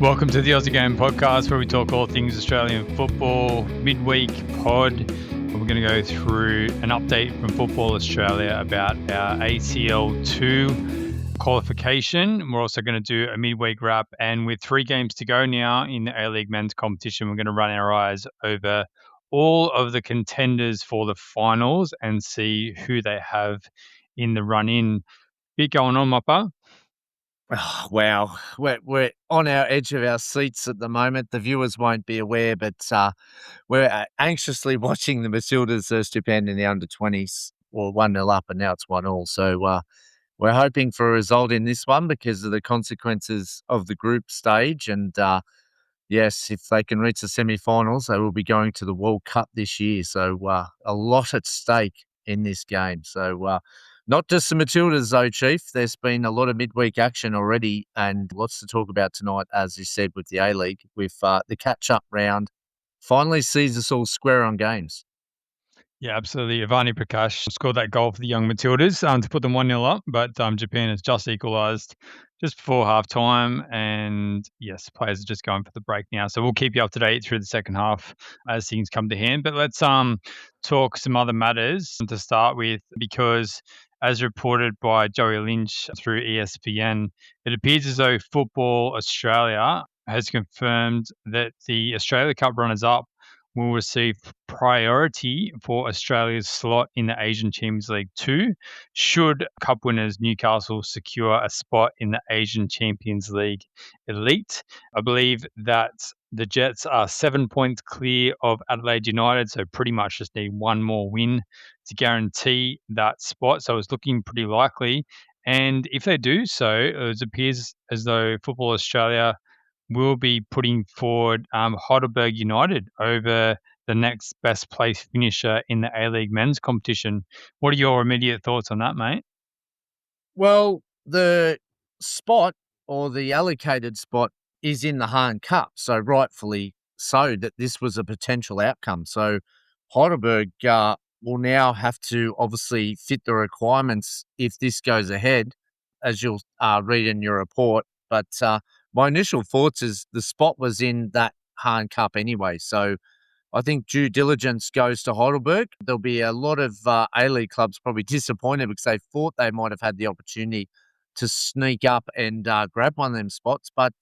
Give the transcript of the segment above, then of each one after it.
Welcome to the Aussie Game Podcast, where we talk all things Australian football, midweek pod. We're going to go through an update from Football Australia about our ACL2 qualification. We're also going to do a midweek wrap, and with 3 games to go now in the A-League men's competition, we're going to run our eyes over all of the contenders for the finals and see who they have in the run-in. Bit going on, Mopper. Oh, wow. We're on our edge of our seats at the moment. The viewers won't be aware, but we're anxiously watching the Matildas stupend in the under-20s, or 1-0 up, and now it's 1-1. So we're hoping for a result in this one because of the consequences of the group stage. And yes, if they can reach the semi-finals, they will be going to the World Cup this year. So a lot at stake in this game. So not just the Matildas, though, Chief. There's been a lot of midweek action already and lots to talk about tonight, as you said, with the A-League, with the catch-up round. Finally sees us all square on games. Yeah, absolutely. Ivani Prakash scored that goal for the young Matildas to put them 1-0 up, but Japan has just equalised just before half-time, and yes, players are just going for the break now. So we'll keep you up to date through the second half as things come to hand. But let's talk some other matters to start with, because as reported by Joey Lynch through ESPN, it appears as though Football Australia has confirmed that the Australia Cup runners-up will receive priority for Australia's slot in the Asian Champions League 2, should Cup winners Newcastle secure a spot in the Asian Champions League Elite. I believe that the Jets are 7 points clear of Adelaide United, so pretty much just need one more win to guarantee that spot. So it's looking pretty likely. And if they do so, it appears as though Football Australia will be putting forward Heidelberg United over the next best place finisher in the A-League men's competition. What are your immediate thoughts on that, mate? Well, the spot, or the allocated spot, is in the Hahn Cup, so rightfully so that this was a potential outcome. So Heidelberg will now have to obviously fit the requirements if this goes ahead, as you'll read in your report. But my initial thoughts is the spot was in that Hahn Cup anyway. So I think due diligence goes to Heidelberg. There'll be a lot of A-League clubs probably disappointed because they thought they might have had the opportunity to sneak up and grab one of them spots. But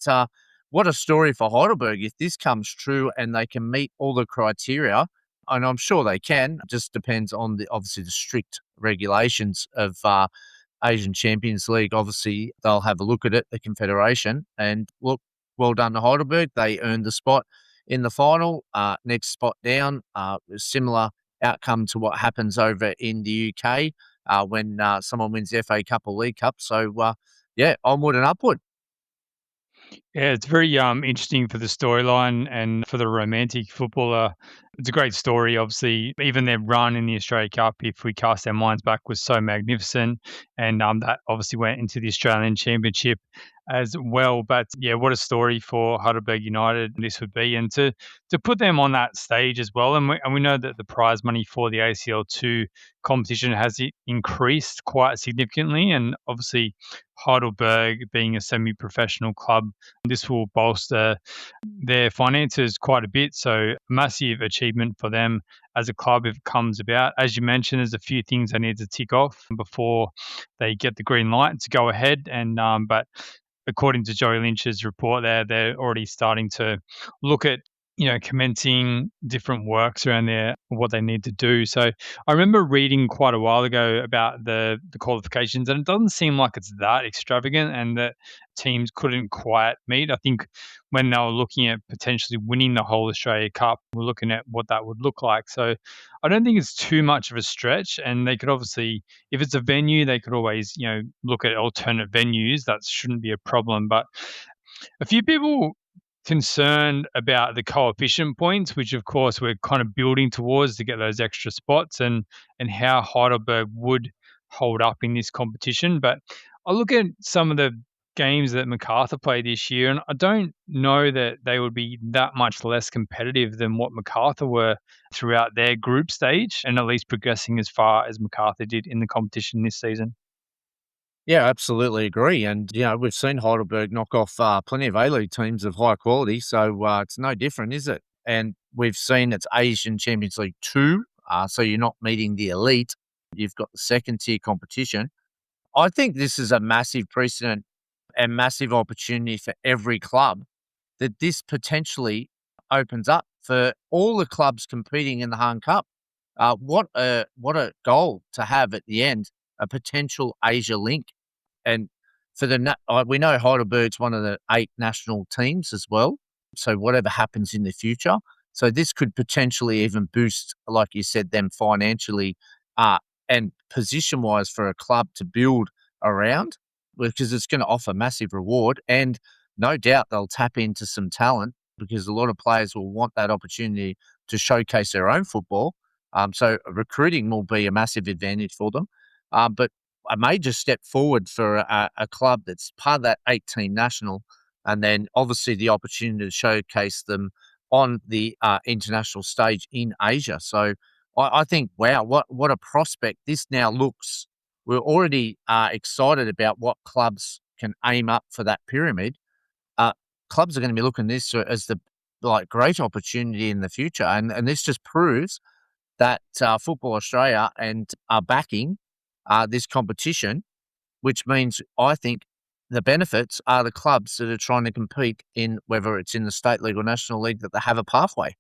what a story for Heidelberg if this comes true and they can meet all the criteria. And I'm sure they can. It just depends on obviously the strict regulations of Asian Champions League. Obviously, they'll have a look at it, the Confederation. And look, well done to Heidelberg. They earned the spot in the final. Next spot down, similar outcome to what happens over in the UK when someone wins the FA Cup or League Cup. So, yeah, onward and upward. Yeah, it's very interesting for the storyline and for the romantic footballer. It's a great story, obviously. Even their run in the Australia Cup, if we cast our minds back, was so magnificent. And that obviously went into the Australian Championship as well. But yeah, what a story for Heidelberg United this would be. And to put them on that stage as well. And we know that the prize money for the ACL2 competition has increased quite significantly. And obviously, Heidelberg being a semi-professional club, this will bolster their finances quite a bit. So massive achievement for them as a club if it comes about. As you mentioned, there's a few things they need to tick off before they get the green light to go ahead. And but according to Joey Lynch's report they're already starting to look at, commencing different works around there, what they need to do. So I remember reading quite a while ago about the qualifications, and it doesn't seem like it's that extravagant and that teams couldn't quite meet. I think when they were looking at potentially winning the whole Australia Cup, we're looking at what that would look like. So I don't think it's too much of a stretch, and they could obviously, if it's a venue, they could always, look at alternate venues. That shouldn't be a problem. But a few people concerned about the coefficient points, which of course we're kind of building towards to get those extra spots, and how Heidelberg would hold up in this competition. But I look at some of the games that MacArthur played this year, and I don't know that they would be that much less competitive than what MacArthur were throughout their group stage, and at least progressing as far as MacArthur did in the competition this season. Yeah, absolutely agree. And, we've seen Heidelberg knock off plenty of A-League teams of high quality. So it's no different, is it? And we've seen it's Asian Champions League 2. So you're not meeting the elite. You've got the second tier competition. I think this is a massive precedent and massive opportunity for every club that this potentially opens up for all the clubs competing in the Han Cup. What a goal to have at the end, a potential Asia link. And for we know Heidelberg's one of the 8 national teams as well. So whatever happens in the future, so this could potentially even boost, like you said, them financially, and position wise for a club to build around, because it's going to offer massive reward, and no doubt they'll tap into some talent because a lot of players will want that opportunity to showcase their own football. So recruiting will be a massive advantage for them. But a major step forward for a club that's part of that 18 national, and then obviously the opportunity to showcase them on the international stage in Asia. So I think, wow, what a prospect this now looks. We're already excited about what clubs can aim up for that pyramid. Uh, Clubs are going to be looking at this as the great opportunity in the future, and this just proves that Football Australia and are backing this competition, which means I think the benefits are the clubs that are trying to compete in, whether it's in the state league or national league, that they have a pathway.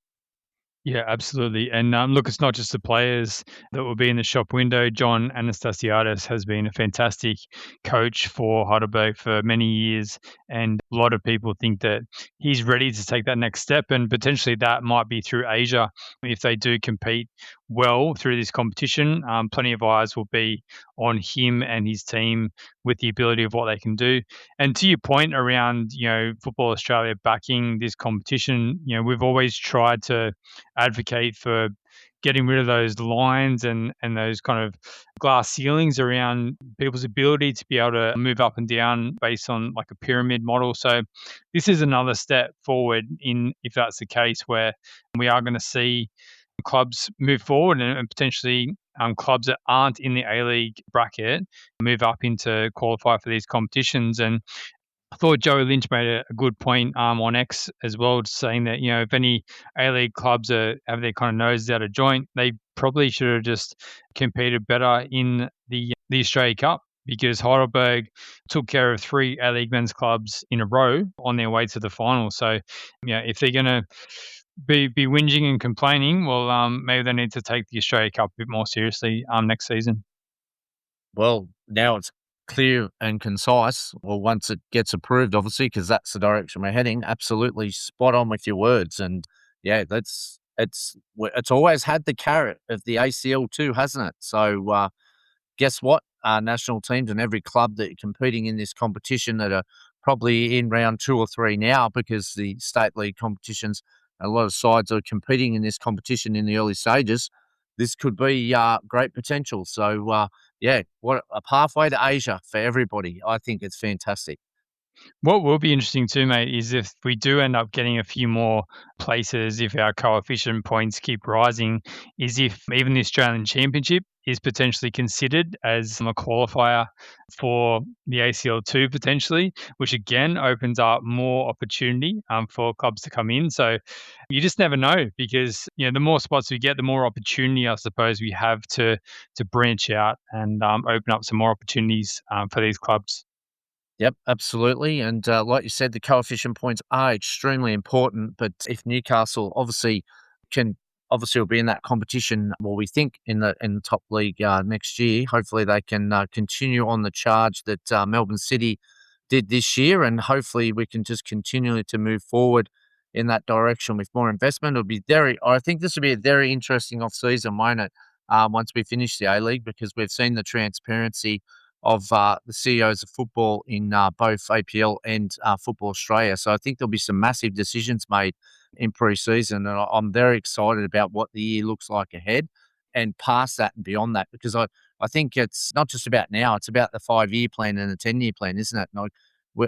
Yeah, absolutely. And look, it's not just the players that will be in the shop window. John Anastasiadis has been a fantastic coach for Heidelberg for many years. And a lot of people think that he's ready to take that next step. And potentially that might be through Asia if they do compete well through this competition. Plenty of eyes will be on him and his team with the ability of what they can do. And to your point around, Football Australia backing this competition, we've always tried to advocate for getting rid of those lines and those kind of glass ceilings around people's ability to be able to move up and down based on like a pyramid model. So this is another step forward in if that's the case where we are going to see clubs move forward and potentially clubs that aren't in the A-League bracket move up into qualify for these competitions. And I thought Joey Lynch made a good point on X as well, saying that if any A League clubs have their kind of noses out of joint, they probably should have just competed better in the Australia Cup because Heidelberg took care of 3 A League men's clubs in a row on their way to the final. So, if they're going to be whinging and complaining, well, maybe they need to take the Australia Cup a bit more seriously next season. Well, now it's clear and concise. Well, once it gets approved, obviously, because that's the direction we're heading. Absolutely spot on with your words. And yeah, it's always had the carrot of the ACL2, hasn't it? So guess what? National teams and every club that are competing in this competition that are probably in round 2 or 3 now, because the state league competitions, a lot of sides are competing in this competition in the early stages. This could be great potential. So, yeah, what a pathway to Asia for everybody. I think it's fantastic. What will be interesting too, mate, is if we do end up getting a few more places, if our coefficient points keep rising, is if even the Australian Championship is potentially considered as a qualifier for the ACL2 potentially, which again opens up more opportunity for clubs to come in. So you just never know because the more spots we get, the more opportunity I suppose we have to branch out and open up some more opportunities for these clubs. Yep, absolutely. And like you said, the coefficient points are extremely important. But if Newcastle can obviously will be in that competition, well, we think in the top league next year. Hopefully, they can continue on the charge that Melbourne City did this year, and hopefully, we can just continue to move forward in that direction with more investment. It'll be very. I think this will be a very interesting off season, won't it? Once we finish the A League, because we've seen the transparency of the CEOs of football in both APL and Football Australia. So I think there'll be some massive decisions made in pre-season, and I'm very excited about what the year looks like ahead and past that and beyond that, because I think it's not just about now, it's about the 5-year plan and the 10-year plan, isn't it? And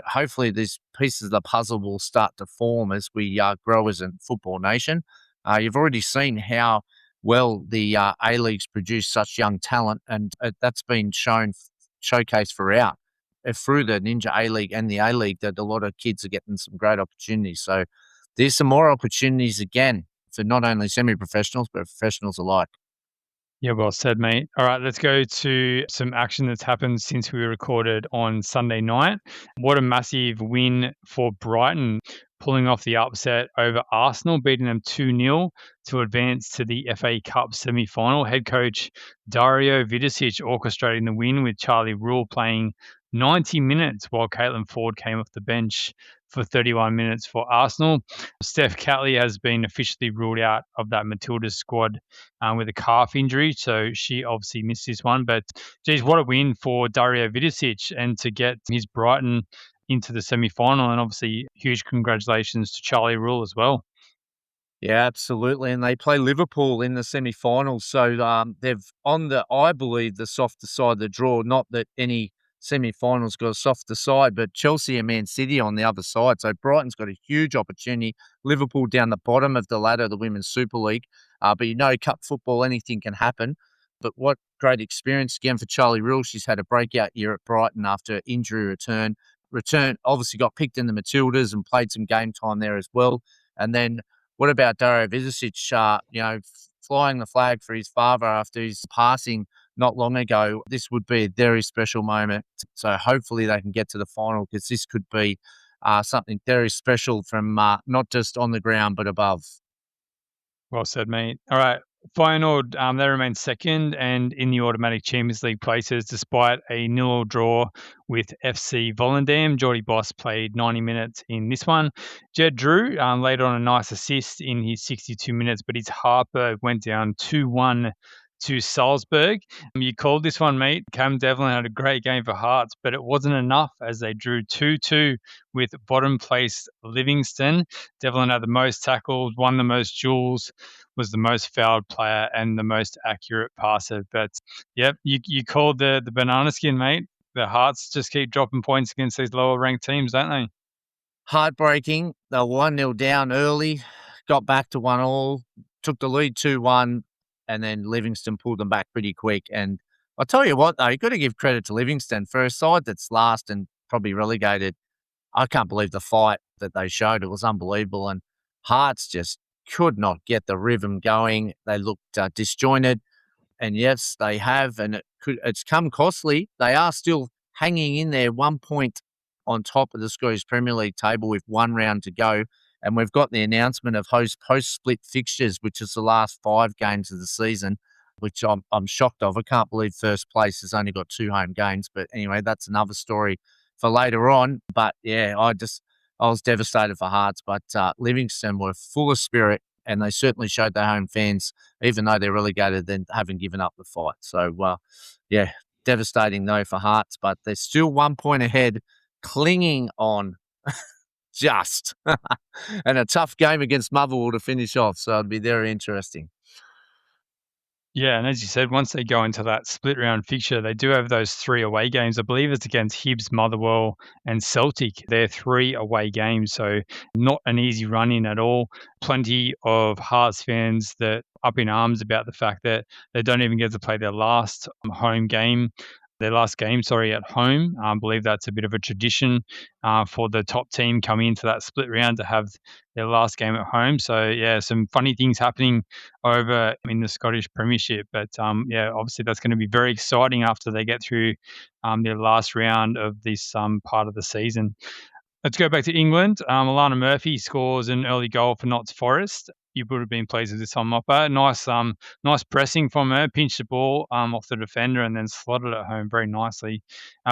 hopefully these pieces of the puzzle will start to form as we grow as a football nation. You've already seen how well the A-Leagues produce such young talent, and that's been showcased throughout. through the Ninja A-League and the A-League that a lot of kids are getting some great opportunities. So there's some more opportunities again for not only semi-professionals, but professionals alike. Yeah, well said, mate. All right, let's go to some action that's happened since we recorded on Sunday night. What a massive win for Brighton, pulling off the upset over Arsenal, beating them 2-0 to advance to the FA Cup semi-final. Head coach Dario Vidicic orchestrating the win with Charlie Rule playing 90 minutes while Caitlin Ford came off the bench for 31 minutes for Arsenal. Steph Catley has been officially ruled out of that Matilda's squad with a calf injury, so she obviously missed this one. But geez, what a win for Dario Vidicic, and to get his Brighton into the semi-final, and obviously huge congratulations to Charlie Rule as well. Yeah, absolutely. And they play Liverpool in the semi-finals. So they've on the, I believe, the softer side of the draw. Not that any semi-finals got a softer side, but Chelsea and Man City on the other side. So Brighton's got a huge opportunity. Liverpool down the bottom of the ladder, the Women's Super League. But cup football, anything can happen. But what great experience again for Charlie Rule. She's had a breakout year at Brighton after injury return. Obviously got picked in the Matildas and played some game time there as well. And then what about Dario Vidicic, flying the flag for his father after his passing not long ago? This would be a very special moment. So hopefully they can get to the final, because this could be something very special from not just on the ground but above. Well said, mate. All right. Feyenoord, they remain second and in the automatic Champions League places despite a 0-0 draw with FC Volendam. Jordy Boss played 90 minutes in this one. Jed Drew laid on a nice assist in his 62 minutes, but his Harper went down 2-1 to Salzburg. You called this one, mate. Cam Devlin had a great game for Hearts, but it wasn't enough as they drew 2-2 with bottom place Livingston. Devlin had the most tackles, won the most duels, was the most fouled player and the most accurate passer. But yep, you called the banana skin, mate. The Hearts just keep dropping points against these lower ranked teams, don't they? Heartbreaking. They were 1-0 down early, got back to 1-1, took the lead 2-1, and then Livingston pulled them back pretty quick. And I'll tell you what, though, you've got to give credit to Livingston. For a side that's last and probably relegated, I can't believe the fight that they showed. It was unbelievable. And Hearts just could not get the rhythm going. They looked disjointed. And yes, they have, and it's come costly. They are still hanging in there 1 point on top of the Scottish Premier League table with one round to go. And we've got the announcement of post-split fixtures, which is the last 5 games of the season, which I'm shocked of. I can't believe first place has only got 2 home games. But anyway, that's another story for later on. But yeah, I was devastated for Hearts. But Livingston were full of spirit, and they certainly showed their home fans, even though they're relegated, then haven't given up the fight. So, yeah, devastating though for Hearts, but they're still 1 point ahead, clinging on just. And a tough game against Motherwell to finish off, so it'll be very interesting. Yeah, and as you said, once they go into that split round fixture, they do have those 3 away games. I believe it's against Hibs, Motherwell, and Celtic. They're 3 away games, so not an easy run in at all. Plenty of Hearts fans that up in arms about the fact that they don't even get to play their last home game. Their last game, at home. I believe that's a bit of a tradition for the top team coming into that split round to have their last game at home. So, yeah, some funny things happening over in the Scottish Premiership. But, yeah, obviously that's going to be very exciting after they get through their last round of this part of the season. Let's go back to England. Alana Murphy scores an early goal for Notts Forest. You would have been pleased with this one, Mopper. Nice pressing from her. Pinched the ball off the defender and then slotted it home very nicely.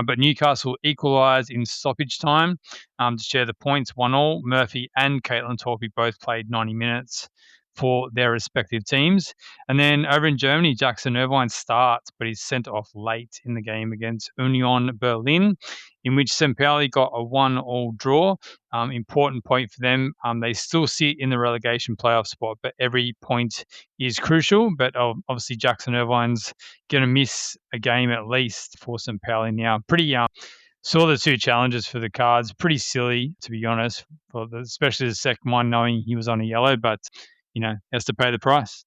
But Newcastle equalised in stoppage time to share the points 1-1. Murphy and Caitlin Torpy both played 90 minutes for their respective teams. And then over in Germany, Jackson Irvine starts, but he's sent off late in the game against Union Berlin, in which St. Pauli got a 1-1 draw. Important point for them. They still sit in the relegation playoff spot, but every point is crucial. But obviously, Jackson Irvine's going to miss a game at least for St. Pauli now. Pretty saw the 2 challenges for the Cards. Pretty silly, to be honest, especially the second one, knowing he was on a yellow, but has to pay the price.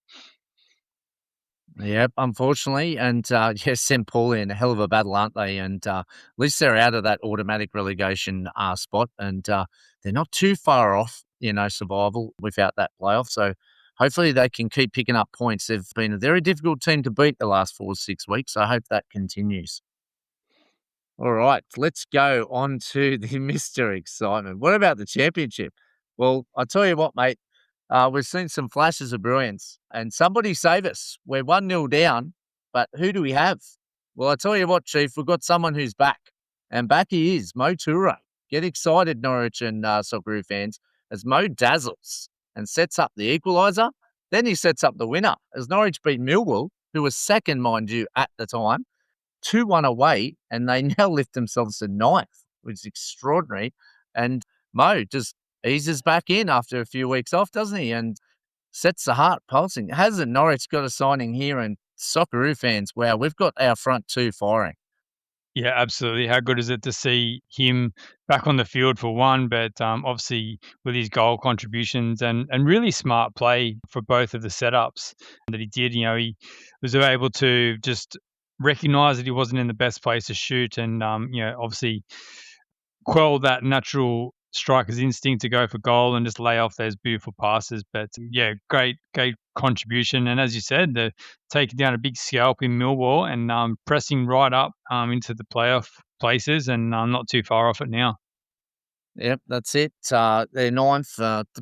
Yep, unfortunately. And yes, St. Pauli in a hell of a battle, aren't they? And at least they're out of that automatic relegation spot. And they're not too far off, survival without that playoff. So hopefully they can keep picking up points. They've been a very difficult team to beat the last 4 or 6 weeks. So I hope that continues. All right, let's go on to the Mr. Excitement. What about the championship? Well, I tell you what, mate, we've seen some flashes of brilliance, and somebody save us. We're 1-0 down, but who do we have? Well, I tell you what, Chief, we've got someone who's back, and back he is, Mo Toure. Get excited, Norwich and Socceroo fans, as Mo dazzles and sets up the equaliser. Then he sets up the winner, as Norwich beat Millwall, who was second, mind you, at the time. 2-1 away, and they now lift themselves to ninth, which is extraordinary. And Mo just eases back in after a few weeks off, doesn't he? And sets the heart pulsing. Hasn't Norwich got a signing here? And Socceroo fans, wow, we've got our front two firing. Yeah, absolutely. How good is it to see him back on the field for one, but obviously with his goal contributions and really smart play for both of the setups that he did. He was able to just recognize that he wasn't in the best place to shoot, and obviously quell that natural striker's instinct to go for goal and just lay off those beautiful passes. But yeah, great contribution. And as you said, they're taking down a big scalp in Millwall and pressing right up into the playoff places, and not too far off it now. Yep, that's it. They're ninth,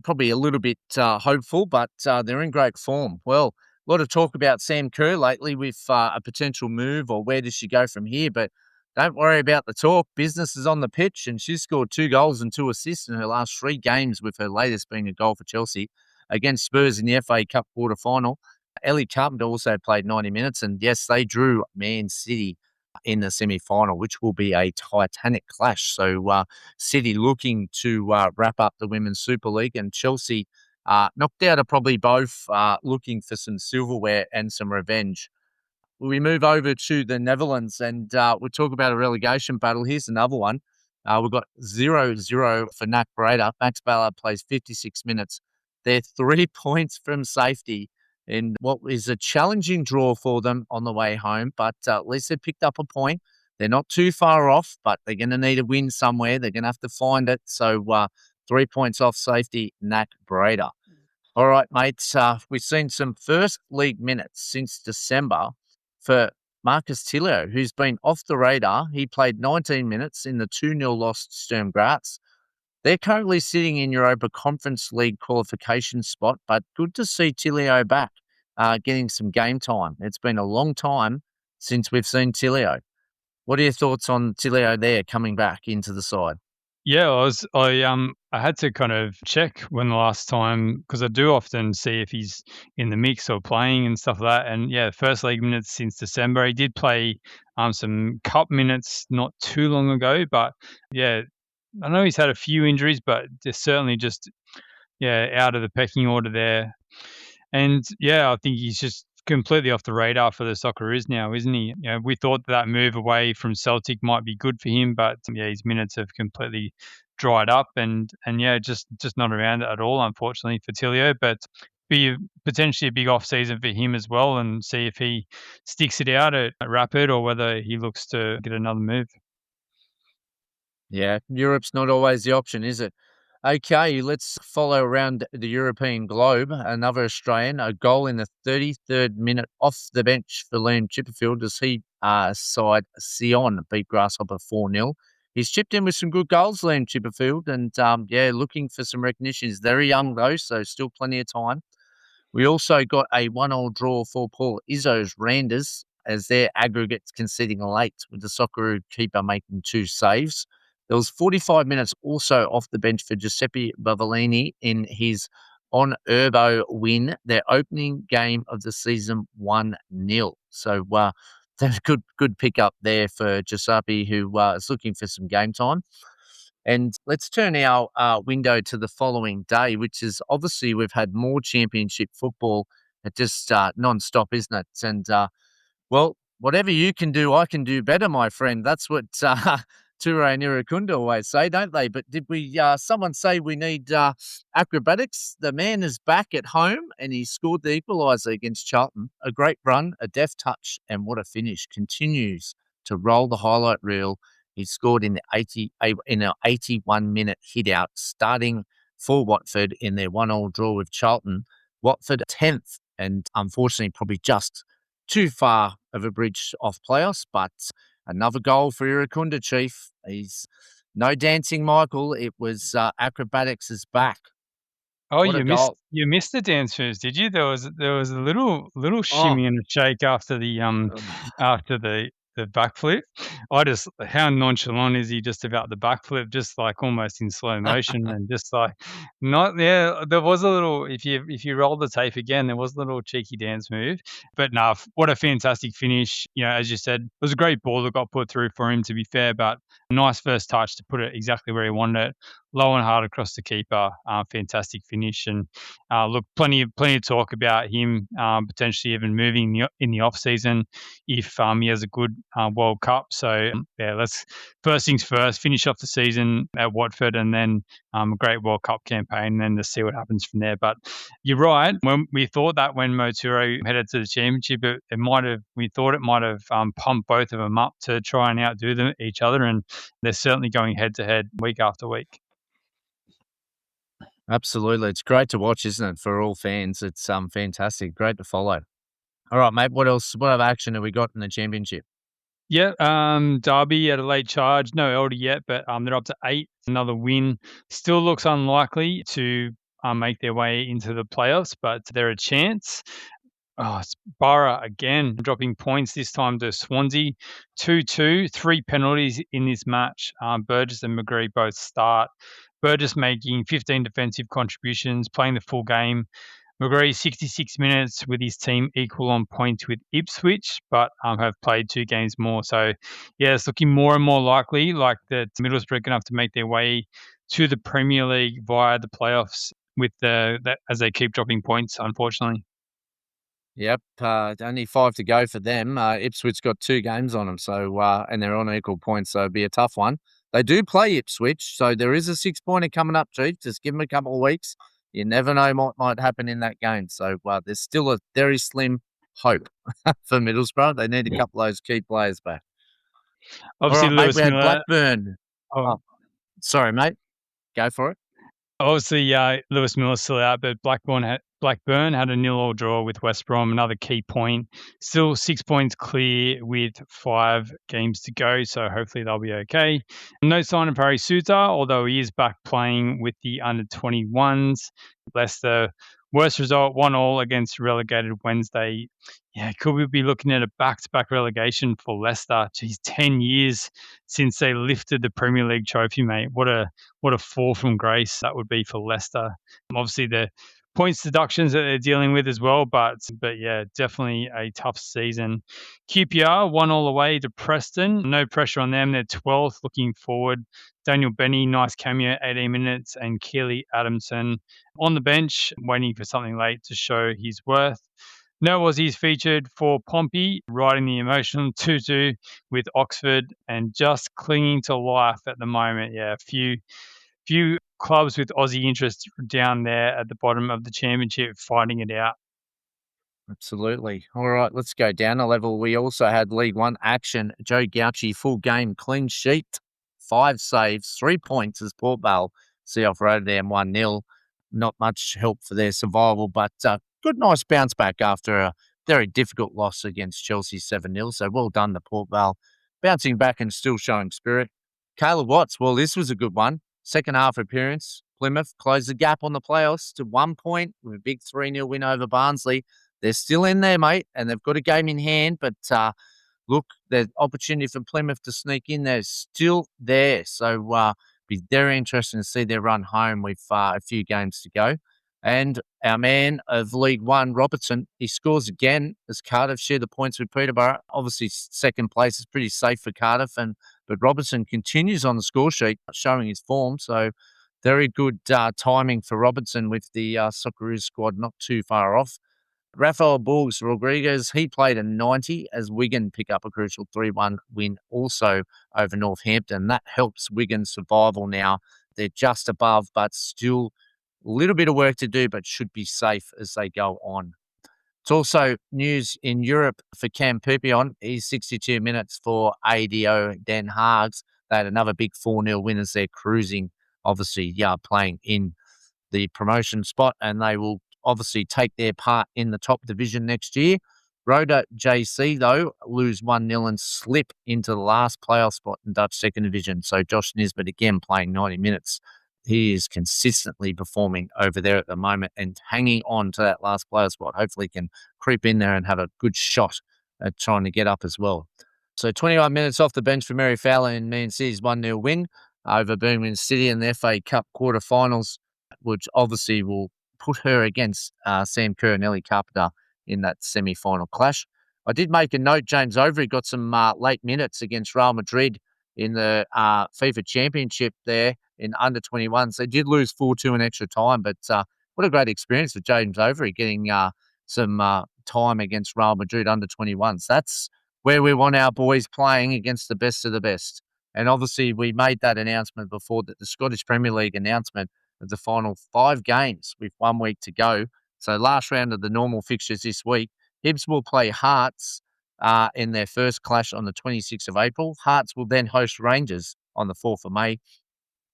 probably a little bit hopeful, but they're in great form. Well, a lot of talk about Sam Kerr lately with a potential move or where does she go from here, but don't worry about the talk. Business is on the pitch, and she's scored 2 goals and 2 assists in her last 3 games, with her latest being a goal for Chelsea against Spurs in the FA Cup quarter final. Ellie Carpenter also played 90 minutes, and yes, they drew Man City in the semi-final, which will be a titanic clash. So City looking to wrap up the Women's Super League, and Chelsea knocked out are probably both looking for some silverware and some revenge. We move over to the Netherlands, and we talk about a relegation battle. Here's another one. We've got 0-0 for NAC Breda. Max Ballard plays 56 minutes. They're 3 points from safety in what is a challenging draw for them on the way home, but at least they picked up a point. They're not too far off, but they're going to need a win somewhere. They're going to have to find it. So 3 points off safety, NAC Breda. All right, mates. We've seen some first league minutes since December for Marcus Tilio, who's been off the radar. He played 19 minutes in the 2-0 loss to Sturm Graz. They're currently sitting in Europa Conference League qualification spot, but good to see Tilio back, getting some game time. It's been a long time since we've seen Tilio. What are your thoughts on Tilio there coming back into the side? Yeah, I had to kind of check when the last time, because I do often see if he's in the mix or playing and stuff like that. And yeah, first league minutes since December. He did play some cup minutes not too long ago, but yeah, I know he's had a few injuries, but they're certainly just out of the pecking order there. And yeah, I think he's just completely off the radar for the Socceroos now, isn't he? We thought that move away from Celtic might be good for him, but yeah, his minutes have completely dried up, and yeah, just not around at all, unfortunately for Tilio. But be potentially a big off season for him as well, and see if he sticks it out at Rapid or whether he looks to get another move. Yeah, Europe's not always the option, is it? Okay, let's follow around the European globe. Another Australian, a goal in the 33rd minute off the bench for Liam Chipperfield as he side Sion beat Grasshopper 4-0. He's chipped in with some good goals, Liam Chipperfield, and looking for some recognition. He's very young though, so still plenty of time. We also got a 1-1 draw for Paul Izzo's Randers as their aggregates conceding late, with the Socceroo keeper making 2 saves. There was 45 minutes also off the bench for Giuseppe Bavellini in his on Urbo win, their opening game of the season 1-0. So that's a good pickup there for Giuseppe, who is looking for some game time. And let's turn our window to the following day, which is obviously we've had more championship football at just non-stop, isn't it? And well, whatever you can do, I can do better, my friend. That's what Ture and Irukunda always say, don't they? But did we? Someone say we need acrobatics. The man is back at home, and he scored the equaliser against Charlton. A great run, a deft touch, and what a finish! Continues to roll the highlight reel. He scored in an 81-minute hit out, starting for Watford in their 1-1 draw with Charlton. Watford 10th, and unfortunately, probably just too far of a bridge off playoffs, but another goal for Irukunda, Chief. He's no dancing Michael. It was acrobatics is back. Oh, What a goal. you missed the dance moves, did you? There was a little Oh, shimmy and a shake after after the backflip. I just how nonchalant is he just about the backflip, just like almost in slow motion and just like not yeah, there was a little if you roll the tape again, there was a little cheeky dance move. But no, what a fantastic finish. You know, as you said, it was a great ball that got put through for him to be fair, but nice first touch to put it exactly where he wanted it. Low and hard across the keeper. Fantastic finish, and look, plenty of talk about him potentially even moving in the off season if he has a good World Cup. So yeah, let's first things first, finish off the season at Watford, and then a great World Cup campaign, and then to see what happens from there. But you're right. When we thought that when Moturo headed to the championship, we thought it might have pumped both of them up to try and outdo each other, and they're certainly going head to head week after week. absolutely. It's great to watch, isn't it? For all fans, it's fantastic. Great to follow. All right, mate. What else? What other action have we got in the championship? Yeah, Derby at a late charge. No elder yet, but they're up to 8. Another win. Still looks unlikely to make their way into the playoffs, but they're a chance. Oh, it's Borough again, dropping points, this time to Swansea. 2-2, 3 penalties in this match. Burgess and McGree both start. Burgess making 15 defensive contributions, playing the full game. McGree 66 minutes with his team equal on points with Ipswich, but have played 2 games more. So, yeah, it's looking more and more likely like that Middlesbrough are going to have to make their way to the Premier League via the playoffs with as they keep dropping points, unfortunately. Yep, only 5 to go for them. Ipswich got 2 games on them, so and they're on equal points, so it'll be a tough one. They do play Ipswich, so there is a 6-pointer coming up, Chief. Just give them a couple of weeks. You never know what might happen in that game. So there's still a very slim hope for Middlesbrough. They need a couple of those key players back. All Obviously, right, mate. Lewis We had Miller. Blackburn. Oh, Oh, sorry, mate. Go for it. obviously, Lewis Miller's still out, but Blackburn had a 0-0 draw with West Brom, another key point. Still 6 points clear with 5 games to go, so hopefully they'll be okay. No sign of Harry Suter, although he is back playing with the under-21s. Leicester, worst result, 1-1 against relegated Wednesday. Yeah, could we be looking at a back-to-back relegation for Leicester? Geez, 10 years since they lifted the Premier League trophy, mate. What a fall from grace that would be for Leicester. Obviously, the points deductions that they're dealing with as well, but yeah, definitely a tough season. QPR 1-1 away to Preston. No pressure on them. They're 12th, looking forward. Daniel Benny, nice cameo, 18 minutes, and Keely Adamson on the bench, waiting for something late to show his worth. No Aussies featured for Pompey, riding the emotional 2-2 with Oxford and just clinging to life at the moment. Yeah, a few clubs with Aussie interest down there at the bottom of the championship fighting it out. Absolutely. All right, let's go down a level. We also had League One action. Joe Gauchi, full game, clean sheet, 5 saves, 3 points as Port Vale see off Rotterdam 1-0. Not much help for their survival, but good, nice bounce back after a very difficult loss against Chelsea 7-0. So well done to Port Vale. Bouncing back and still showing spirit. Caleb Watts, well, this was a good one. Second half appearance. Plymouth closed the gap on the playoffs to 1 point with a big 3-0 win over Barnsley. They're still in there, mate, and they've got a game in hand. But look, the opportunity for Plymouth to sneak in there is still there. So be very interesting to see their run home with a few games to go. And our man of League One, Robertson, he scores again as Cardiff share the points with Peterborough. Obviously, second place is pretty safe for Cardiff, but Robertson continues on the score sheet, showing his form. So very good timing for Robertson with the Socceroos squad not too far off. Rafael Borges Rodriguez, he played a 90 as Wigan pick up a crucial 3-1 win also over Northampton. That helps Wigan's survival now. They're just above, but still a little bit of work to do, but should be safe as they go on. It's also news in Europe for Cam Pupion. He's 62 minutes for ADO Den Haag's. They had another big 4-0 win as they're cruising, obviously, playing in the promotion spot, and they will obviously take their part in the top division next year. Roda JC, though, lose 1-0 and slip into the last playoff spot in Dutch second division. So Josh Nisbet again playing 90 minutes. He is consistently performing over there at the moment and hanging on to that last playoff spot. Hopefully he can creep in there and have a good shot at trying to get up as well. So 21 minutes off the bench for Mary Fowler in Man City's 1-0 win over Birmingham City in the FA Cup quarterfinals, which obviously will put her against Sam Kerr and Ellie Carpenter in that semi-final clash. I did make a note, James Overy got some late minutes against Real Madrid in the FIFA Championship there in under-21s. They did lose 4-2 in extra time, but what a great experience for James Overy getting some time against Real Madrid under-21s. That's where we want our boys playing against the best of the best. And obviously we made that announcement before, that the Scottish Premier League announcement of the final 5 games with 1 week to go. So last round of the normal fixtures this week, Hibs will play Hearts in their first clash on the 26th of April. Hearts will then host Rangers on the 4th of May.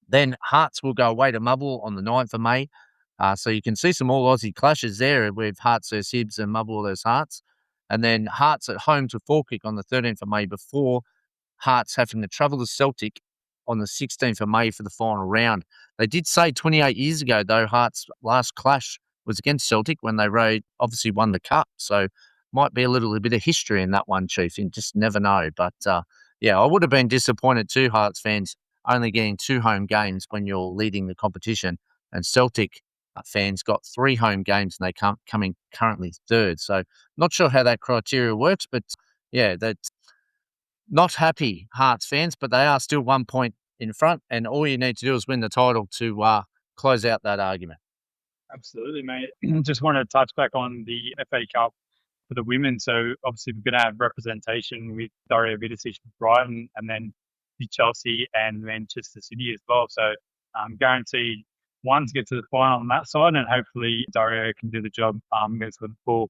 Then Hearts will go away to Mubble on the 9th of May. So you can see some all Aussie clashes there with Hearts versus Hibs and Mubble versus Hearts. And then Hearts at home to Falkirk on the 13th of May before Hearts having to travel to Celtic on the 16th of May for the final round. They did say 28 years ago, though, Hearts' last clash was against Celtic when they obviously won the cup. So might be a little bit of history in that one, Chief. You just never know. But, I would have been disappointed too, Hearts fans, only getting 2 home games when you're leading the competition. And Celtic fans got 3 home games and they coming currently 3rd. So not sure how that criteria works, but, that's not happy, Hearts fans, but they are still 1 point in front, and all you need to do is win the title to close out that argument. Absolutely, mate. Just wanted to touch back on the FA Cup for the women. So obviously we're going to have representation with Daria Vidicic from Brighton, and then the Chelsea and Manchester City as well. So guaranteed one to get to the final on that side, and hopefully Daria can do the job against Liverpool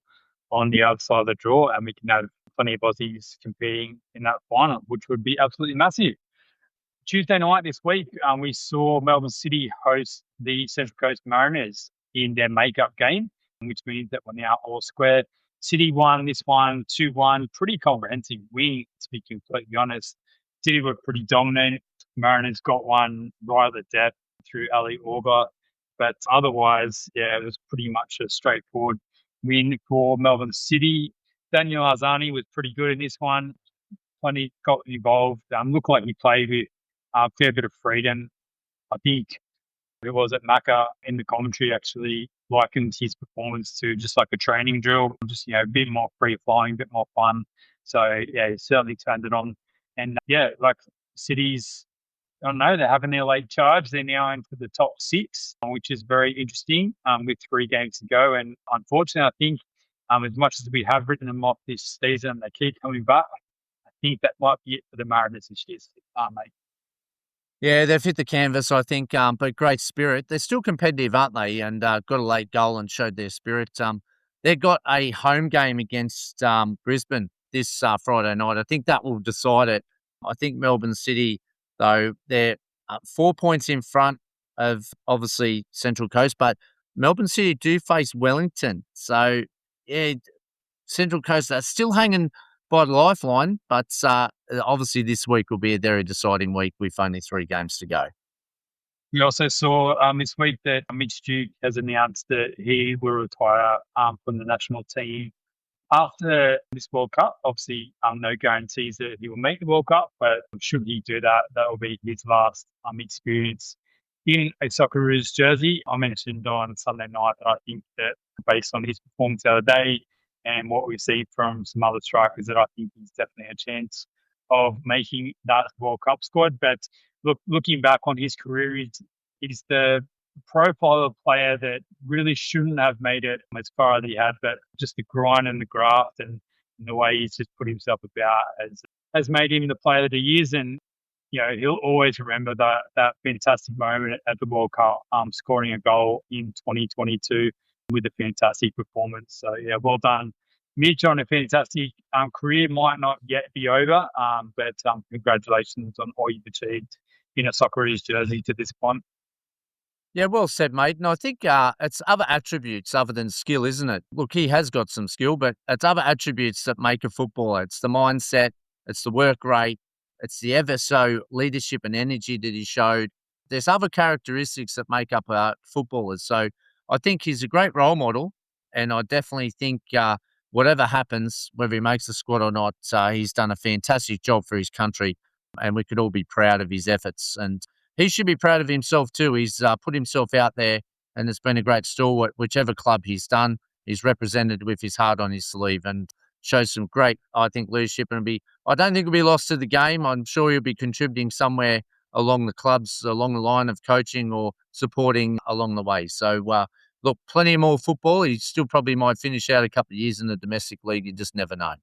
on the other side of the draw, and we can have plenty of Aussies competing in that final, which would be absolutely massive. Tuesday night this week, we saw Melbourne City host the Central Coast Mariners in their makeup game, which means that we're now all square. City won this one 2-1, pretty comprehensive win, to be completely honest. City were pretty dominant. Mariners got one right at the death through Ali Auger. But otherwise, it was pretty much a straightforward win for Melbourne City. Daniel Arzani was pretty good in this one. Plenty got involved. Looked like he played with a fair bit of freedom. I think it was at Macca in the commentary actually likened his performance to just like a training drill, just, a bit more free flying, a bit more fun. So, he certainly turned it on. And, like City's, I don't know, they're having their late charge. They're now into the top 6, which is very interesting with 3 games to go. And unfortunately, I think as much as we have written them off this season, they keep coming back. I think that might be it for the Mariners this year, mate. Yeah, they've hit the canvas, I think, but great spirit. They're still competitive, aren't they? And got a late goal and showed their spirit. They've got a home game against Brisbane this Friday night. I think that will decide it. I think Melbourne City, though, they're 4 points in front of, obviously, Central Coast, but Melbourne City do face Wellington. So, Central Coast are still hanging by the lifeline, but obviously this week will be a very deciding week with only 3 games to go. We also saw this week that Mitch Duke has announced that he will retire from the national team after this World Cup. Obviously, no guarantees that he will make the World Cup, but should he do that, that will be his last experience in a Socceroos jersey. I mentioned on Sunday night that I think that based on his performance the other day and what we've seen from some other strikers, that I think he's definitely a chance of making that World Cup squad. But looking back on his career, he's the profile of player that really shouldn't have made it as far as he had, but just the grind and the graft and the way he's just put himself about has made him the player that he is. And he'll always remember that fantastic moment at the World Cup, scoring a goal in 2022 with a fantastic performance. So yeah, well done, Mitch, on a fantastic career. Might not yet be over, but congratulations on all you've achieved in a Socceroos jersey to this point. Yeah, well said, mate. And I think it's other attributes other than skill, isn't it? Look, he has got some skill, but it's other attributes that make a footballer. It's the mindset, it's the work rate, it's the ever so leadership and energy that he showed. There's other characteristics that make up footballers. So I think he's a great role model. And I definitely think whatever happens, whether he makes the squad or not, he's done a fantastic job for his country. And we could all be proud of his efforts. And he should be proud of himself too. He's put himself out there and it's been a great stalwart. Whichever club he's done, he's represented with his heart on his sleeve and shows some great, I think, leadership. And I don't think he'll be lost to the game. I'm sure he'll be contributing somewhere along the clubs, along the line of coaching or supporting along the way. So, look, plenty more football. He still probably might finish out a couple of years in the domestic league. You just never know.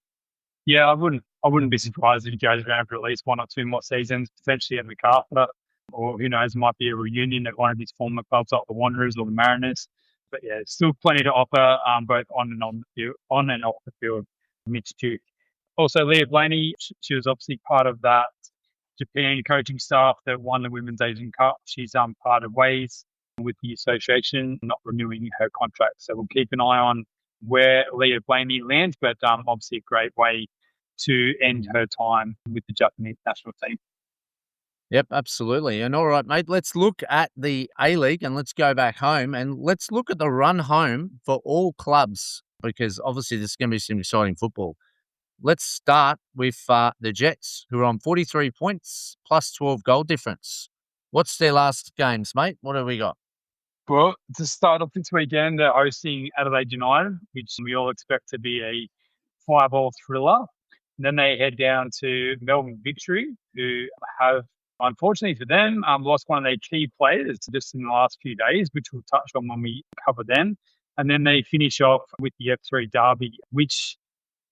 Yeah, I wouldn't be surprised if he goes around for at least one or two more seasons, potentially at MacArthur, or who knows, might be a reunion at one of his former clubs like the Wanderers or the Mariners. But yeah, still plenty to offer, both on and off the field. Mitch Duke. Also, Leah Blaney, she was obviously part of that Japan coaching staff that won the Women's Asian Cup. She's part of Ways with the association, not renewing her contract. So we'll keep an eye on where Leah Blaney lands, but obviously a great way to end her time with the Japanese national team. Yep, absolutely. And all right, mate, let's look at the A-League and let's go back home and let's look at the run home for all clubs because obviously there's going to be some exciting football. Let's start with the Jets, who are on 43 points plus 12 goal difference. What's their last games, mate? What have we got? Well, to start off this weekend, they're hosting Adelaide United, which we all expect to be a 5-all thriller. And then they head down to Melbourne Victory, who have, unfortunately for them, lost one of their key players just in the last few days, which we'll touch on when we cover them. And then they finish off with the F3 Derby, which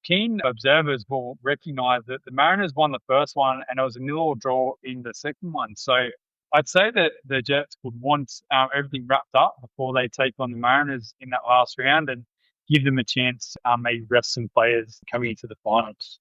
keen observers will recognise that the Mariners won the first one and it was a 0-0 draw in the second one. So I'd say that the Jets would want everything wrapped up before they take on the Mariners in that last round and give them a chance to maybe rest some players coming into the finals.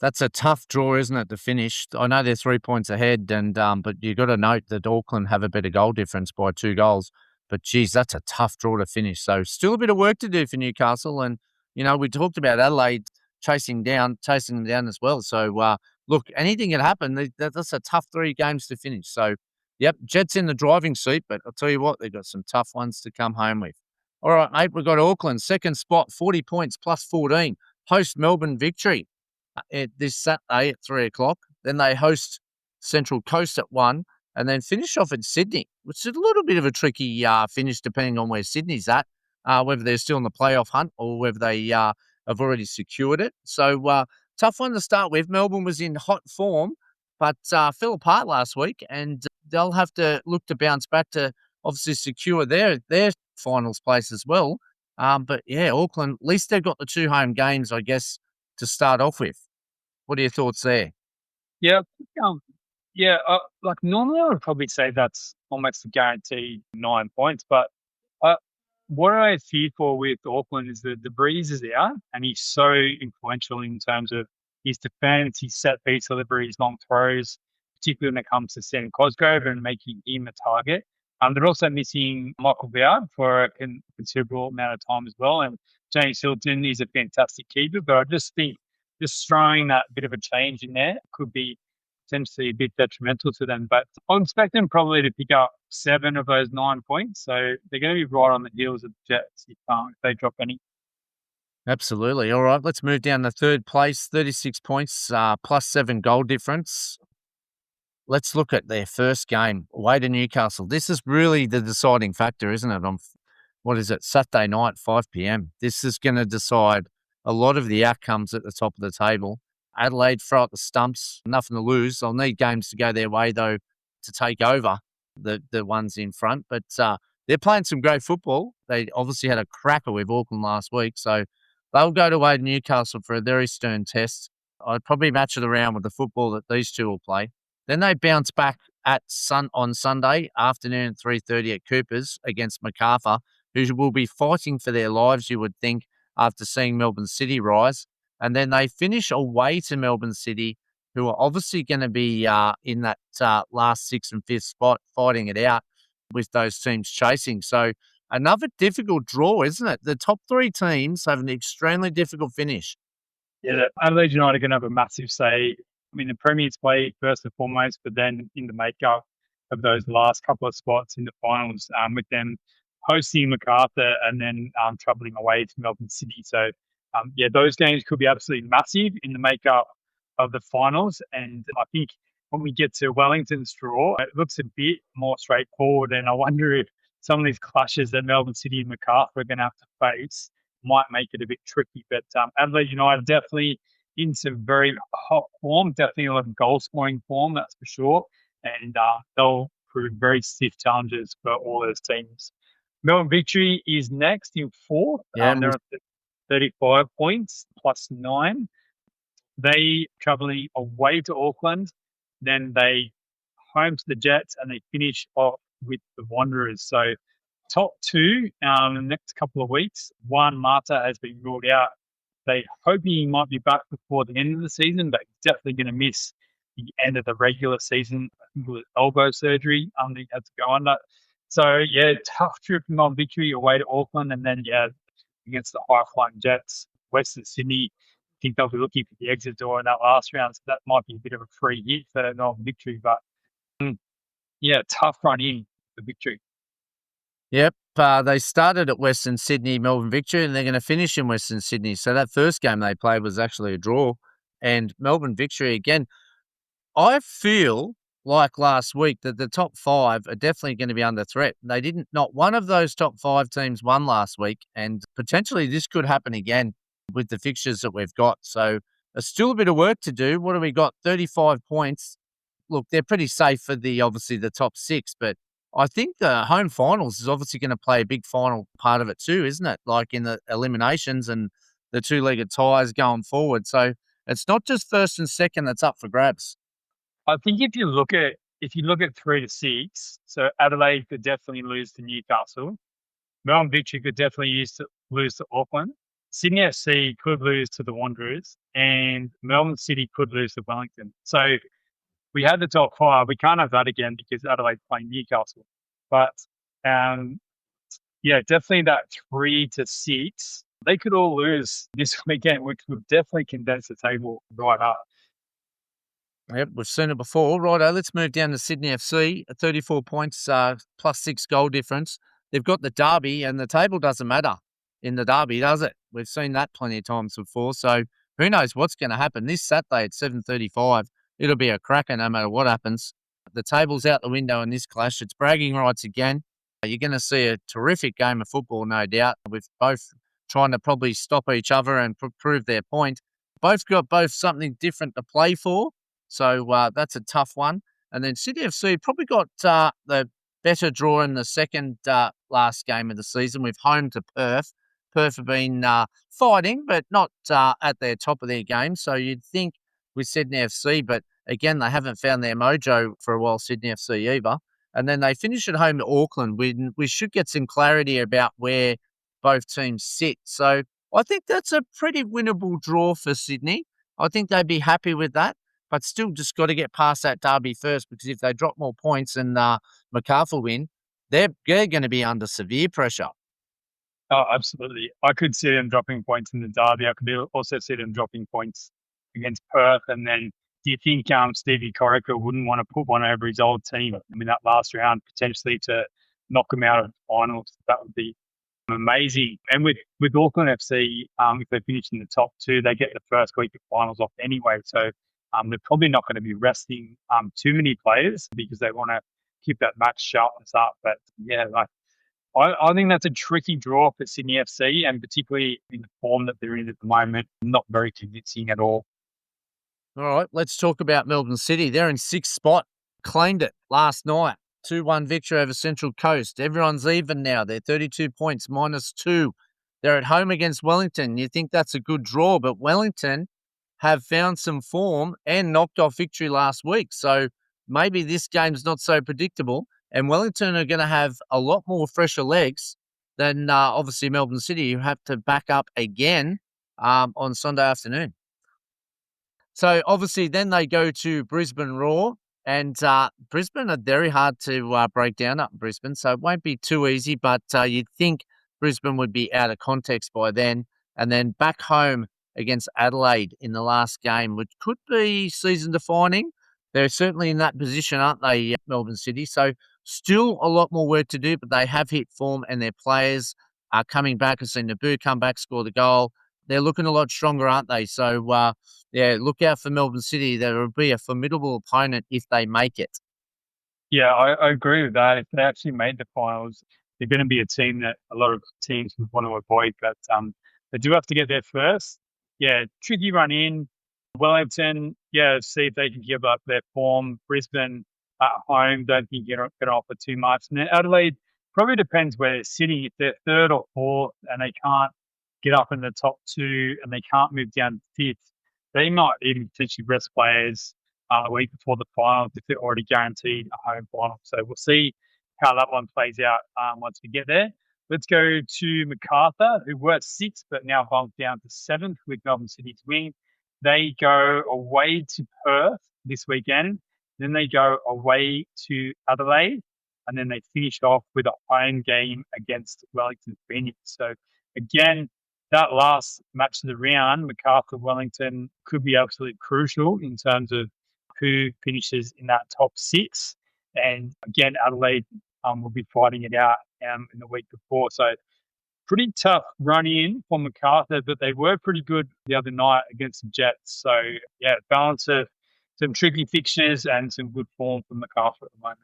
That's a tough draw, isn't it, to finish? I know they're 3 points ahead, and but you got to note that Auckland have a better goal difference by 2 goals. But geez, that's a tough draw to finish. So still a bit of work to do for Newcastle. And we talked about Adelaide chasing them down as well. So look, anything can happen. That's a tough 3 games to finish. So yep, Jets in the driving seat, but I'll tell you what, they've got some tough ones to come home with. All right, mate, we've got Auckland, second spot, 40 points plus 14. Host Melbourne Victory this Saturday at 3:00. Then they host Central Coast at 1 and then finish off at Sydney, which is a little bit of a tricky finish depending on where Sydney's at, whether they're still in the playoff hunt or whether they have already secured it. So tough one to start with. Melbourne was in hot form, but fell apart last week and they'll have to look to bounce back to obviously secure their finals place as well. But yeah, Auckland, at least they've got the 2 home games, I guess, to start off with. What are your thoughts there? Yeah, like normally I would probably say that's almost a guaranteed 9 points, but uh, what I fear for with Auckland is that the Breeze is out and he's so influential in terms of his defence, his set piece delivery, his long throws, particularly when it comes to Sam Cosgrove and making him a target. They're also missing Michael Viard for a considerable amount of time as well. And James Hilton is a fantastic keeper, but I just think just throwing that bit of a change in there could be potentially a bit detrimental to them. But I expect them probably to pick up 7 of those 9 points. So they're going to be right on the heels of the Jets if they drop any. Absolutely. All right, let's move down to third place, 36 points, plus 7 goal difference. Let's look at their first game away to Newcastle. This is really the deciding factor, isn't it? On Saturday night, 5 p.m. This is going to decide a lot of the outcomes at the top of the table. Adelaide throw at the stumps, nothing to lose. They'll need games to go their way, though, to take over. the ones in front. But they're playing some great football. They obviously had a cracker with Auckland last week, so they'll go away to Newcastle for a very stern test. I'd probably match it around with the football that these two will play. Then they bounce back on Sunday afternoon at 3:30 at Cooper's against Macarthur, who will be fighting for their lives, you would think, after seeing Melbourne City rise. And then they finish away to Melbourne City, who are obviously going to be in that last 6th and 5th spot, fighting it out with those teams chasing. So another difficult draw, isn't it? The top three teams have an extremely difficult finish. Yeah, Adelaide United are going to have a massive say. I mean, the Premier's play first and foremost, but then in the makeup of those last couple of spots in the finals, with them hosting Macarthur and then travelling away to Melbourne City. So, those games could be absolutely massive in the makeup of the finals. And I think when we get to Wellington's draw, it looks a bit more straightforward. And I wonder if some of these clashes that Melbourne City and Macarthur are going to have to face might make it a bit tricky. But Adelaide United definitely in some very hot form, definitely a lot of goal scoring form, that's for sure. And they'll prove very stiff challenges for all those teams. Melbourne Victory is next in fourth. Yeah, they're at 35 points plus 9. They travelling away to Auckland, then they home to the Jets, and they finish off with the Wanderers. So top two in the next couple of weeks. Juan Mata has been ruled out. They hoping he might be back before the end of the season, but definitely going to miss the end of the regular season. I think it was elbow surgery he had to go under. So, yeah, tough trip on Victory away to Auckland, and then, against the high-flying Jets, Western Sydney. I think they'll be looking for the exit door in that last round, so that might be a bit of a free hit for Melbourne Victory. But, tough run in for Victory. Yep. They started at Western Sydney, Melbourne Victory, and they're going to finish in Western Sydney. So that first game they played was actually a draw. And Melbourne Victory, again, I feel like last week that the top five are definitely going to be under threat. Not one of those top five teams won last week, and potentially this could happen again with the fixtures that we've got. So there's still a bit of work to do. What do we got? 35 points. Look, they're pretty safe for obviously the top six, but I think the home finals is obviously going to play a big final part of it too, isn't it? Like in the eliminations and the two-legged ties going forward. So it's not just first and second that's up for grabs. I think if you look at 3 to 6, so Adelaide could definitely lose to Newcastle. Melbourne Victory could definitely lose to Auckland. Sydney FC could lose to the Wanderers, and Melbourne City could lose to Wellington. So we had the top 5. We can't have that again because Adelaide's playing Newcastle. But definitely that 3 to 6, they could all lose this weekend, which would definitely condense the table right up. Yep, we've seen it before. Righto, let's move down to Sydney FC at 34 points, plus 6 goal difference. They've got the derby, and the table doesn't matter in the derby, does it? We've seen that plenty of times before. So who knows what's going to happen this Saturday at 7:35. It'll be a cracker no matter what happens. The table's out the window in this clash. It's bragging rights again. You're going to see a terrific game of football, no doubt, with both trying to probably stop each other and prove their point. Both got something different to play for. So that's a tough one. And then Sydney FC probably got the better draw in the second last game of the season with home to Perth. Perth have been fighting, but not at their top of their game. So you'd think with Sydney FC, but again, they haven't found their mojo for a while, Sydney FC either. And then they finish at home to Auckland. We should get some clarity about where both teams sit. So I think that's a pretty winnable draw for Sydney. I think they'd be happy with that. But still just got to get past that derby first, because if they drop more points and Macarthur win, they're going to be under severe pressure. Oh, absolutely. I could see them dropping points in the derby. I could also see them dropping points against Perth. And then do you think Stevie Corica wouldn't want to put one over his old team in that last round, potentially to knock them out of the finals? That would be amazing. And with Auckland FC, if they finish in the top 2, they get the first week of finals off anyway. So they're probably not going to be resting too many players because they want to keep that match sharpness up. But I think that's a tricky draw for Sydney FC, and particularly in the form that they're in at the moment, not very convincing at all. All right, let's talk about Melbourne City. They're in 6th spot, claimed it last night. 2-1 victory over Central Coast. Everyone's even now. They're 32 points, -2. They're at home against Wellington. You think that's a good draw, but Wellington have found some form and knocked off victory last week. So maybe this game's not so predictable. And Wellington are going to have a lot more fresher legs than obviously Melbourne City, who have to back up again on Sunday afternoon. So obviously then they go to Brisbane Roar, and Brisbane are very hard to break down up in Brisbane, so it won't be too easy, but you'd think Brisbane would be out of context by then. And then back home against Adelaide in the last game, which could be season-defining. They're certainly in that position, aren't they, Melbourne City? So still a lot more work to do, but they have hit form and their players are coming back. I've seen Naboo come back, score the goal. They're looking a lot stronger, aren't they? So, yeah, look out for Melbourne City. There will be a formidable opponent if they make it. Yeah, I agree with that. If they actually made the finals, they're going to be a team that a lot of teams would want to avoid, but they do have to get there first. Yeah, tricky run in. Wellington, yeah, see if they can give up their form. Brisbane at home, don't think you're going to offer too much. And then Adelaide, probably depends where they're sitting. If they're third or fourth and they can't get up in the top two and they can't move down to fifth, they might even potentially rest players a week before the finals if they're already guaranteed a home final. So we'll see how that one plays out once we get there. Let's go to Macarthur, who were sixth but now bumped down to seventh with Melbourne City's win. They go away to Perth this weekend. Then they go away to Adelaide. And then they finished off with a home game against Wellington Phoenix. So again, that last match of the round, Macarthur-Wellington, could be absolutely crucial in terms of who finishes in that top six. And again, Adelaide will be fighting it out in the week before. So pretty tough run in for Macarthur, but they were pretty good the other night against the Jets. So, yeah, balance of some tricky fixtures and some good form for Macarthur at the moment.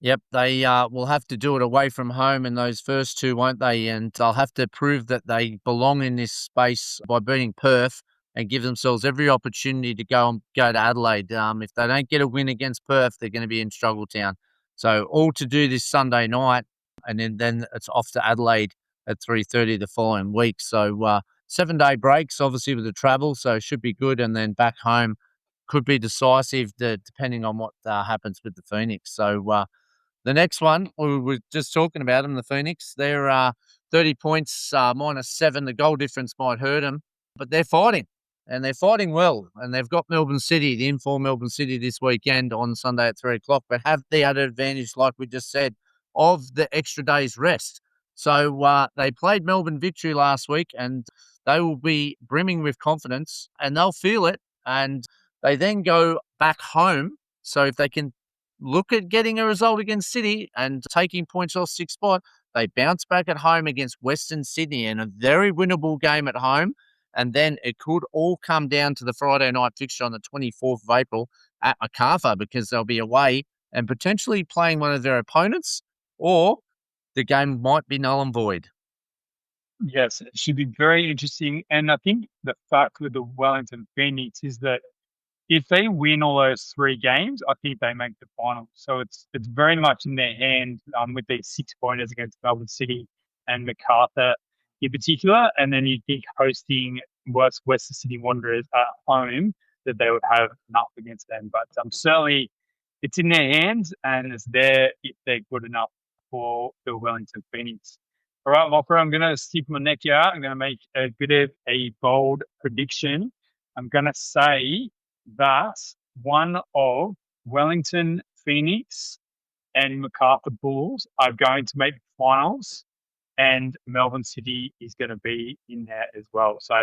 Yep, they will have to do it away from home in those first two, won't they? And they'll have to prove that they belong in this space by beating Perth and give themselves every opportunity to go to Adelaide. If they don't get a win against Perth, they're going to be in struggle town. So all to do this Sunday night, and then it's off to Adelaide at 3:30 the following week. So 7-day breaks, obviously, with the travel, so it should be good. And then back home could be decisive depending on what happens with the Phoenix. So the next one, we were just talking about them, the Phoenix. They're 30 points, -7. The goal difference might hurt them, but they're fighting, and they're fighting well. And they've got Melbourne City, the informed Melbourne City this weekend on Sunday at 3 o'clock, but have the added advantage, like we just said, of the extra day's rest. So they played Melbourne Victory last week, and they will be brimming with confidence, and they'll feel it. And they then go back home. So if they can look at getting a result against City and taking points off sixth spot, they bounce back at home against Western Sydney in a very winnable game at home. And then it could all come down to the Friday night fixture on the 24th of April at Macarthur, because they'll be away and potentially playing one of their opponents, or the game might be null and void. Yes, it should be very interesting. And I think the fact with the Wellington Phoenix is that if they win all those three games, I think they make the final. So it's very much in their hands with these 6-pointers against Melbourne City and Macarthur in particular. And then you think hosting Western Sydney Wanderers at home, that they would have enough against them. But certainly it's in their hands, and it's there if they're good enough for the Wellington Phoenix. All right, Locker, I'm going to stick my neck out. I'm going to make a bit of a bold prediction. I'm going to say that one of Wellington Phoenix and Macarthur Bulls are going to make the finals, and Melbourne City is going to be in there as well. So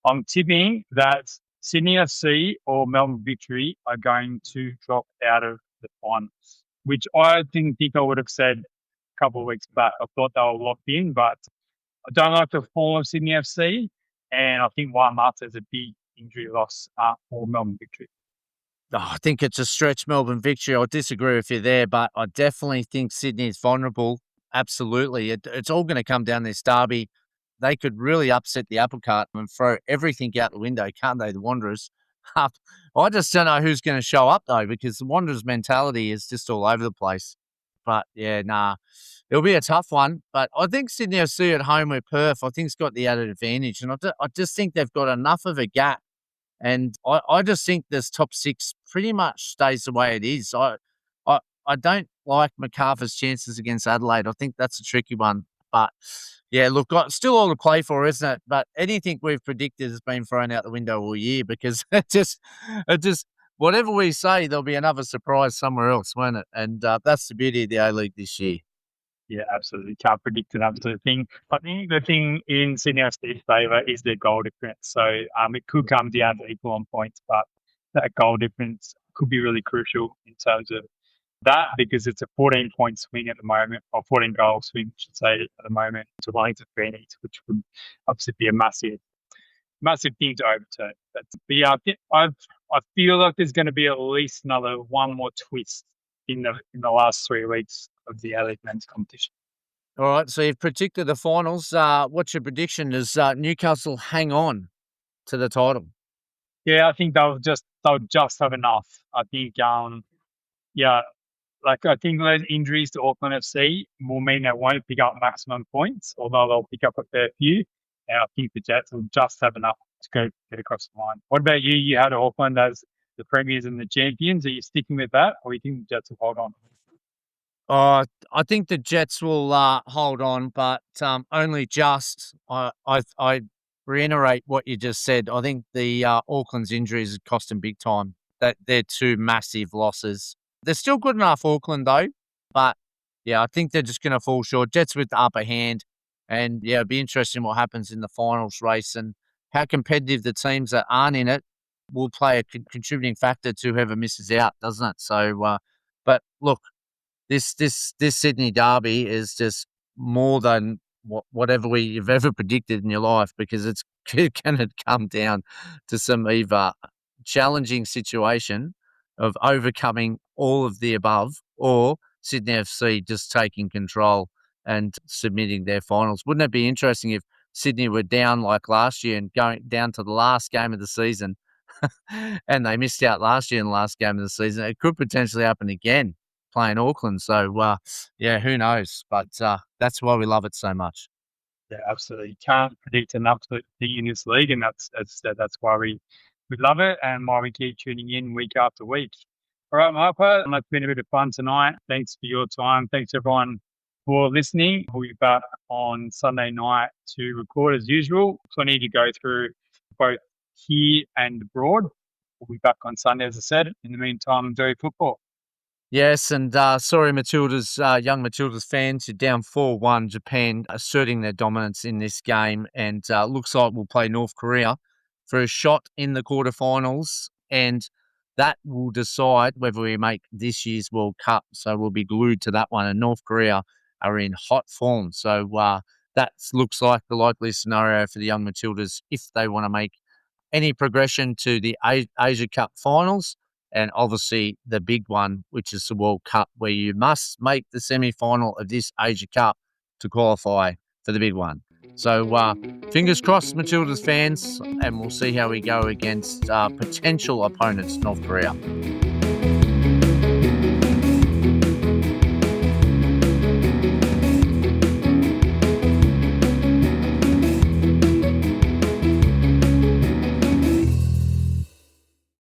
I'm tipping that Sydney FC or Melbourne Victory are going to drop out of the finals, which I didn't think I would have said a couple of weeks back. I thought they were locked in, but I don't like the form of Sydney FC, and I think Juan Mata is a big injury loss for Melbourne Victory. Oh, I think it's a stretch, Melbourne Victory. I disagree with you there, but I definitely think Sydney is vulnerable. Absolutely. It's all going to come down this derby. They could really upset the apple cart and throw everything out the window, can't they, the Wanderers? I just don't know who's going to show up though, because the Wanderers' mentality is just all over the place. But yeah, nah, it'll be a tough one. But I think Sydney FC at home with Perth, I think, has got the added advantage, and I just think they've got enough of a gap. And I just think this top six pretty much stays the way it is. I don't like MacArthur's chances against Adelaide. I think that's a tricky one. But yeah, look, still all to play for, isn't it? But anything we've predicted has been thrown out the window all year, because it just whatever we say, there'll be another surprise somewhere else, won't it? And that's the beauty of the A-League this year. Yeah, absolutely. Can't predict an absolute thing. I think the thing in Sydney FC's favour is their goal difference. So it could come down to equal on points, but that goal difference could be really crucial in terms of that, because it's a 14-point swing at the moment, or 14-goal swing, I should say, at the moment, to Wellington Phoenix, which would obviously be a massive thing to overturn. But yeah, I feel like there's going to be at least one more twist in the last 3 weeks of the A-League men's competition. All right, so you've predicted the finals. What's your prediction? Does Newcastle hang on to the title? Yeah, I think they'll just have enough. I think, I think those injuries to Auckland FC will mean they won't pick up maximum points, although they'll pick up a fair few. And I think the Jets will just have enough to get across the line. What about you? You had Auckland as the premiers and the champions. Are you sticking with that, or you think the Jets will hold on? I think the Jets will hold on, but only just. I reiterate what you just said. I think the Auckland's injuries cost them big time. That they're two massive losses. They're still good enough, Auckland, though. But yeah, I think they're just going to fall short. Jets with the upper hand, and yeah, it'll be interesting what happens in the finals race and how competitive the teams that aren't in it will play a contributing factor to whoever misses out, doesn't it? So, but look. This Sydney derby is just more than whatever you've ever predicted in your life, because it's going to come down to some either challenging situation of overcoming all of the above, or Sydney FC just taking control and submitting their finals. Wouldn't it be interesting if Sydney were down like last year and going down to the last game of the season and they missed out last year in the last game of the season? It could potentially happen again playing Auckland. So, yeah, who knows? But that's why we love it so much. Yeah, absolutely. You can't predict an absolute thing in this league, and that's why we love it and why we keep tuning in week after week. All right, Marpa, it's been a bit of fun tonight. Thanks for your time. Thanks, everyone, for listening. We'll be back on Sunday night to record as usual. Plenty to go through both here and abroad. We'll be back on Sunday, as I said. In the meantime, enjoy football. Yes, and sorry, Matilda's young Matilda's fans, you're down 4-1. Japan asserting their dominance in this game, and looks like we'll play North Korea for a shot in the quarterfinals, and that will decide whether we make this year's World Cup. So we'll be glued to that one, and North Korea are in hot form. So that looks like the likely scenario for the young Matildas if they want to make any progression to the Asia Cup finals. And obviously the big one, which is the World Cup, where you must make the semi-final of this Asia Cup to qualify for the big one. So fingers crossed, Matilda's fans, and we'll see how we go against potential opponents, North Korea.